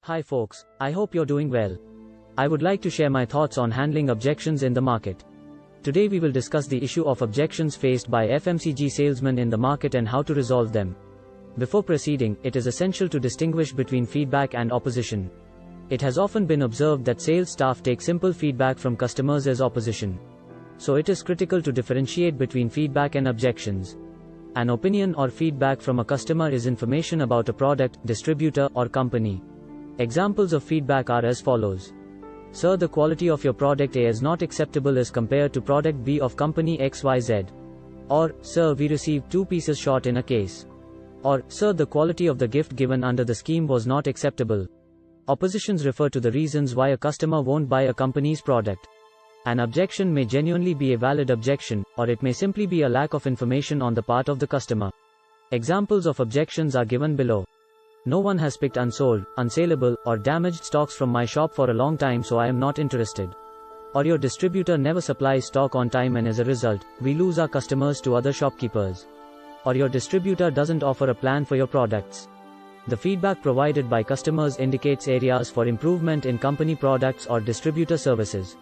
Hi folks, I hope you're doing well. I would like to share my thoughts on handling objections in the market. Today we will discuss the issue of objections faced by FMCG salesmen in the market and how to resolve them. Before proceeding, it is essential to distinguish between feedback and opposition. It has often been observed that sales staff take simple feedback from customers as opposition. So it is critical to differentiate between feedback and objections. An opinion or feedback from a customer is information about a product, distributor, or company. Examples of feedback are as follows. Sir, the quality of your product A is not acceptable as compared to product B of company XYZ. Or, Sir, we received 2 pieces short in a case. Or, Sir, the quality of the gift given under the scheme was not acceptable. Oppositions refer to the reasons why a customer won't buy a company's product. An objection may genuinely be a valid objection, or it may simply be a lack of information on the part of the customer. Examples of objections are given below. No one has picked unsold, unsaleable, or damaged stocks from my shop for a long time, so I am not interested. Or your distributor never supplies stock on time and as a result, we lose our customers to other shopkeepers. Or your distributor doesn't offer a plan for your products. The feedback provided by customers indicates areas for improvement in company products or distributor services.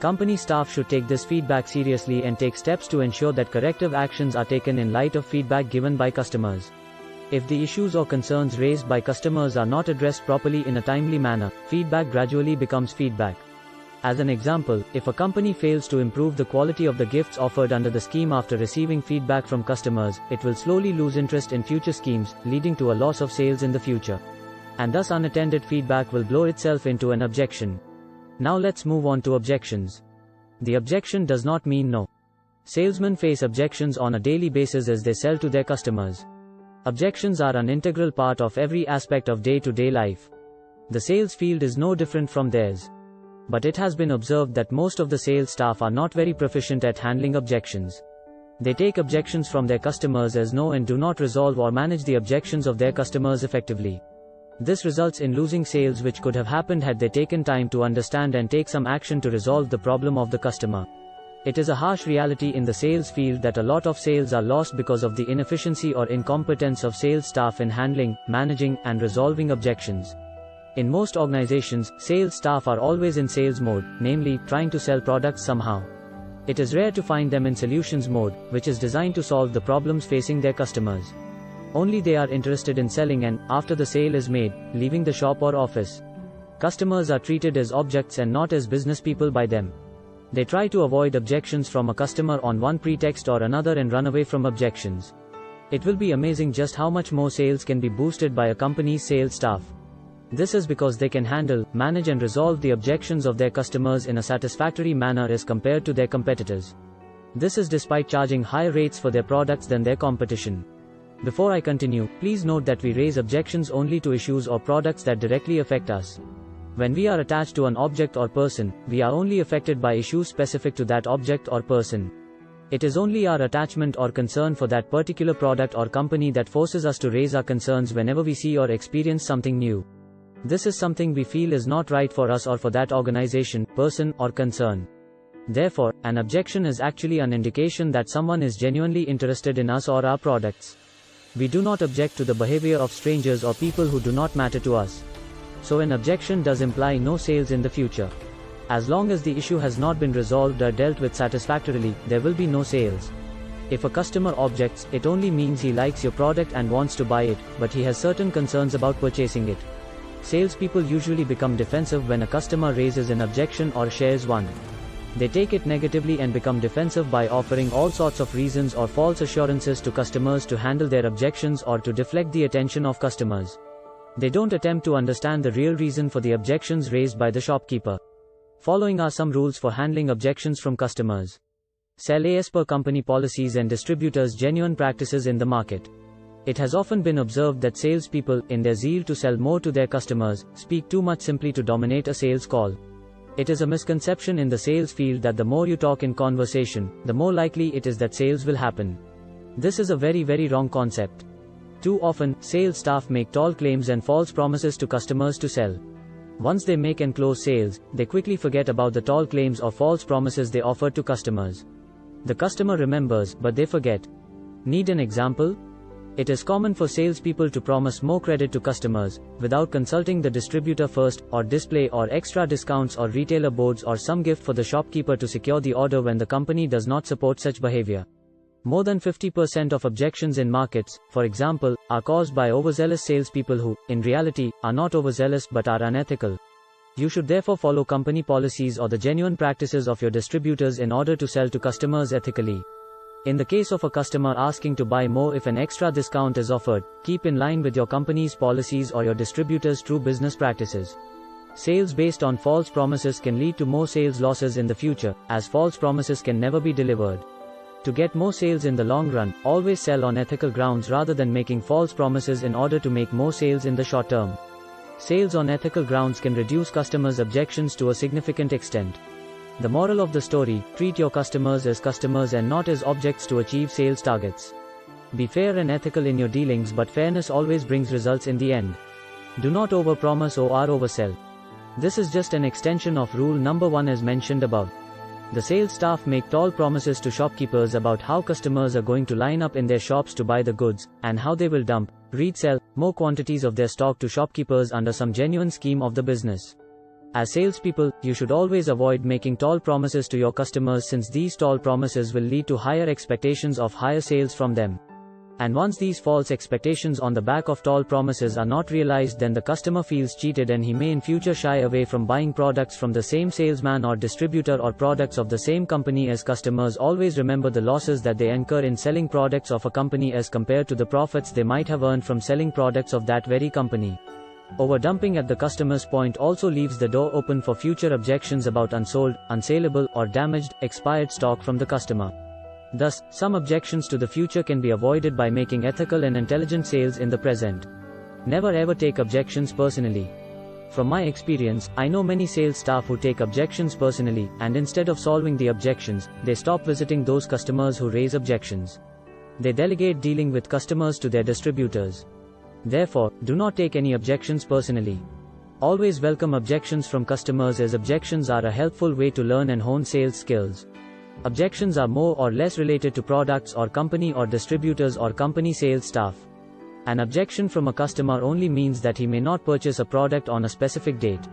Company staff should take this feedback seriously and take steps to ensure that corrective actions are taken in light of feedback given by customers. If the issues or concerns raised by customers are not addressed properly in a timely manner, feedback gradually becomes feedback. As an example, if a company fails to improve the quality of the gifts offered under the scheme after receiving feedback from customers, it will slowly lose interest in future schemes, leading to a loss of sales in the future. And thus unattended feedback will blow itself into an objection. Now let's move on to objections. The objection does not mean no. Salesmen face objections on a daily basis as they sell to their customers. Objections are an integral part of every aspect of day-to-day life. The sales field is no different from theirs. But it has been observed that most of the sales staff are not very proficient at handling objections. They take objections from their customers as no and do not resolve or manage the objections of their customers effectively. This results in losing sales which could have happened had they taken time to understand and take some action to resolve the problem of the customer. It is a harsh reality in the sales field that a lot of sales are lost because of the inefficiency or incompetence of sales staff in handling, managing, and resolving objections. In most organizations, sales staff are always in sales mode, namely, trying to sell products somehow. It is rare to find them in solutions mode, which is designed to solve the problems facing their customers. Only they are interested in selling and, after the sale is made, leaving the shop or office. Customers are treated as objects and not as business people by them. They try to avoid objections from a customer on one pretext or another and run away from objections. It will be amazing just how much more sales can be boosted by a company's sales staff. This is because they can handle, manage and resolve the objections of their customers in a satisfactory manner as compared to their competitors. This is despite charging higher rates for their products than their competition. Before I continue, please note that we raise objections only to issues or products that directly affect us. When we are attached to an object or person, we are only affected by issues specific to that object or person. It is only our attachment or concern for that particular product or company that forces us to raise our concerns whenever we see or experience something new. This is something we feel is not right for us or for that organization, person, or concern. Therefore, an objection is actually an indication that someone is genuinely interested in us or our products. We do not object to the behavior of strangers or people who do not matter to us. So an objection does imply no sales in the future. As long as the issue has not been resolved or dealt with satisfactorily, there will be no sales. If a customer objects, it only means he likes your product and wants to buy it, but he has certain concerns about purchasing it. Salespeople usually become defensive when a customer raises an objection or shares one. They take it negatively and become defensive by offering all sorts of reasons or false assurances to customers to handle their objections or to deflect the attention of customers. They don't attempt to understand the real reason for the objections raised by the shopkeeper. Following are some rules for handling objections from customers. Sell as per company policies and distributors' genuine practices in the market. It has often been observed that salespeople, in their zeal to sell more to their customers, speak too much simply to dominate a sales call. It is a misconception in the sales field that the more you talk in conversation, the more likely it is that sales will happen. This is a very wrong concept. Too often, sales staff make tall claims and false promises to customers to sell. Once they make and close sales, they quickly forget about the tall claims or false promises they offered to customers. The customer remembers, but they forget. Need an example? It is common for salespeople to promise more credit to customers, without consulting the distributor first, or display or extra discounts or retailer boards or some gift for the shopkeeper to secure the order when the company does not support such behavior. More than 50% of objections in markets, for example, are caused by overzealous salespeople who, in reality, are not overzealous but are unethical. You should therefore follow company policies or the genuine practices of your distributors in order to sell to customers ethically. In the case of a customer asking to buy more if an extra discount is offered, keep in line with your company's policies or your distributor's true business practices. Sales based on false promises can lead to more sales losses in the future, as false promises can never be delivered. To get more sales in the long run, always sell on ethical grounds rather than making false promises in order to make more sales in the short term. Sales on ethical grounds can reduce customers' objections to a significant extent. The moral of the story: treat your customers as customers and not as objects to achieve sales targets. Be fair and ethical in your dealings, but fairness always brings results in the end. Do not overpromise or oversell. This is just an extension of rule number 1 as mentioned above. The sales staff make tall promises to shopkeepers about how customers are going to line up in their shops to buy the goods, and how they will dump, resell, more quantities of their stock to shopkeepers under some genuine scheme of the business. As salespeople, you should always avoid making tall promises to your customers, since these tall promises will lead to higher expectations of higher sales from them. And once these false expectations on the back of tall promises are not realized, then the customer feels cheated and he may in future shy away from buying products from the same salesman or distributor or products of the same company. As customers always remember the losses that they incur in selling products of a company as compared to the profits they might have earned from selling products of that very company. Overdumping at the customer's point also leaves the door open for future objections about unsold, unsaleable, or damaged, expired stock from the customer. Thus, some objections to the future can be avoided by making ethical and intelligent sales in the present. Never ever take objections personally. From my experience, I know many sales staff who take objections personally, and instead of solving the objections, they stop visiting those customers who raise objections. They delegate dealing with customers to their distributors. Therefore, do not take any objections personally. Always welcome objections from customers, as objections are a helpful way to learn and hone sales skills. Objections are more or less related to products or company or distributors or company sales staff. An objection from a customer only means that he may not purchase a product on a specific date.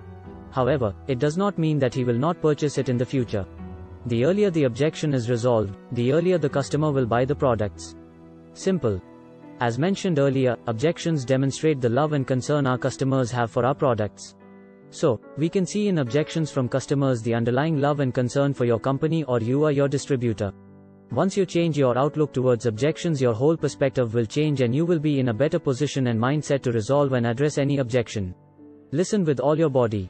However, it does not mean that he will not purchase it in the future. The earlier the objection is resolved, the earlier the customer will buy the products. Simple. As mentioned earlier, objections demonstrate the love and concern our customers have for our products. So, we can see in objections from customers the underlying love and concern for your company or you or your distributor. Once you change your outlook towards objections, your whole perspective will change and you will be in a better position and mindset to resolve and address any objection. Listen with all your body.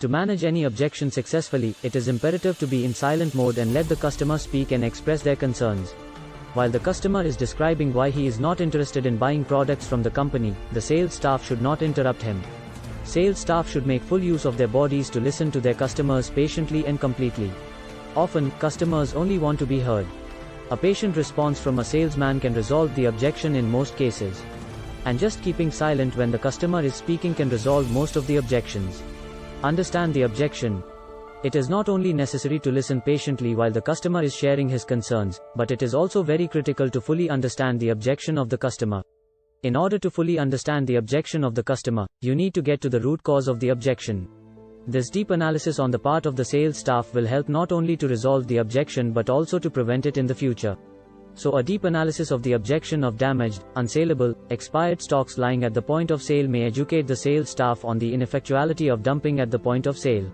To manage any objection successfully, it is imperative to be in silent mode and let the customer speak and express their concerns. While the customer is describing why he is not interested in buying products from the company, the sales staff should not interrupt him. Sales staff should make full use of their bodies to listen to their customers patiently and completely. Often, customers only want to be heard. A patient response from a salesman can resolve the objection in most cases. And just keeping silent when the customer is speaking can resolve most of the objections. Understand the objection. It is not only necessary to listen patiently while the customer is sharing his concerns, but it is also very critical to fully understand the objection of the customer. In order to fully understand the objection of the customer, you need to get to the root cause of the objection. This deep analysis on the part of the sales staff will help not only to resolve the objection but also to prevent it in the future. So a deep analysis of the objection of damaged, unsaleable, expired stocks lying at the point of sale may educate the sales staff on the ineffectuality of dumping at the point of sale.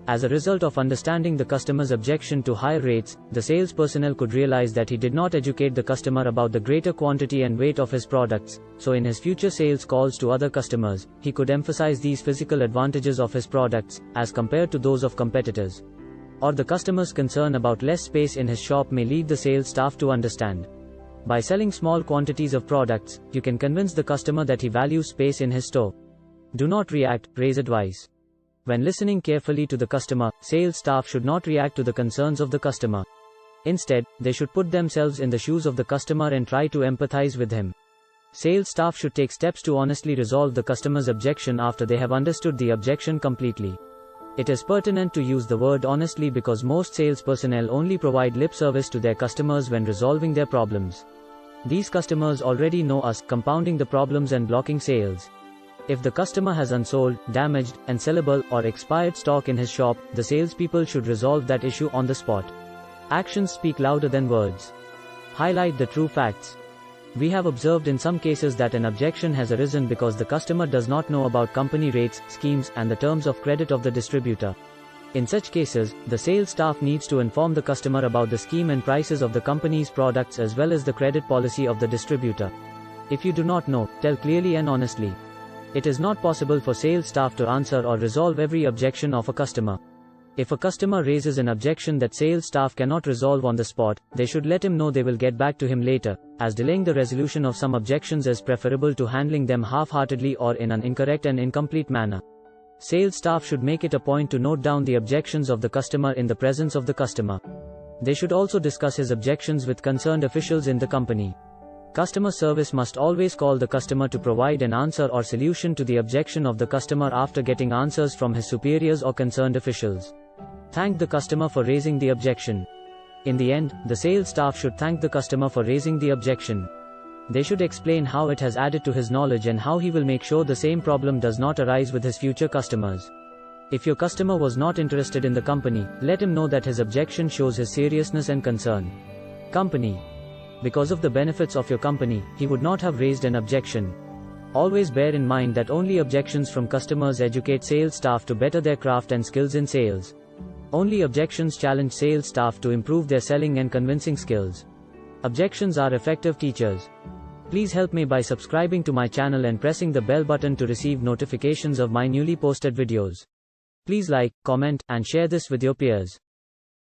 As a result of understanding the customer's objection to higher rates, the sales personnel could realize that he did not educate the customer about the greater quantity and weight of his products, so in his future sales calls to other customers, he could emphasize these physical advantages of his products, as compared to those of competitors. Or the customer's concern about less space in his shop may lead the sales staff to understand. By selling small quantities of products, you can convince the customer that he values space in his store. Do not react, raise advice. When listening carefully to the customer, sales staff should not react to the concerns of the customer. Instead, they should put themselves in the shoes of the customer and try to empathize with him. Sales staff should take steps to honestly resolve the customer's objection after they have understood the objection completely. It is pertinent to use the word honestly because most sales personnel only provide lip service to their customers when resolving their problems. These customers already know us, compounding the problems and blocking sales. If the customer has unsold, damaged, unsellable, or expired stock in his shop, the salespeople should resolve that issue on the spot. Actions speak louder than words. Highlight the true facts. We have observed in some cases that an objection has arisen because the customer does not know about company rates, schemes, and the terms of credit of the distributor. In such cases, the sales staff needs to inform the customer about the scheme and prices of the company's products as well as the credit policy of the distributor. If you do not know, tell clearly and honestly. It is not possible for sales staff to answer or resolve every objection of a customer. If a customer raises an objection that sales staff cannot resolve on the spot, they should let him know they will get back to him later, as delaying the resolution of some objections is preferable to handling them half-heartedly or in an incorrect and incomplete manner. Sales staff should make it a point to note down the objections of the customer in the presence of the customer. They should also discuss his objections with concerned officials in the company. Customer service must always call the customer to provide an answer or solution to the objection of the customer after getting answers from his superiors or concerned officials. Thank the customer for raising the objection. In the end, the sales staff should thank the customer for raising the objection. They should explain how it has added to his knowledge and how he will make sure the same problem does not arise with his future customers. If your customer was not interested in the company, let him know that his objection shows his seriousness and concern. Company. Because of the benefits of your company, he would not have raised an objection. Always bear in mind that only objections from customers educate sales staff to better their craft and skills in sales. Only objections challenge sales staff to improve their selling and convincing skills. Objections are effective teachers. Please help me by subscribing to my channel and pressing the bell button to receive notifications of my newly posted videos. Please like, comment, and share this with your peers.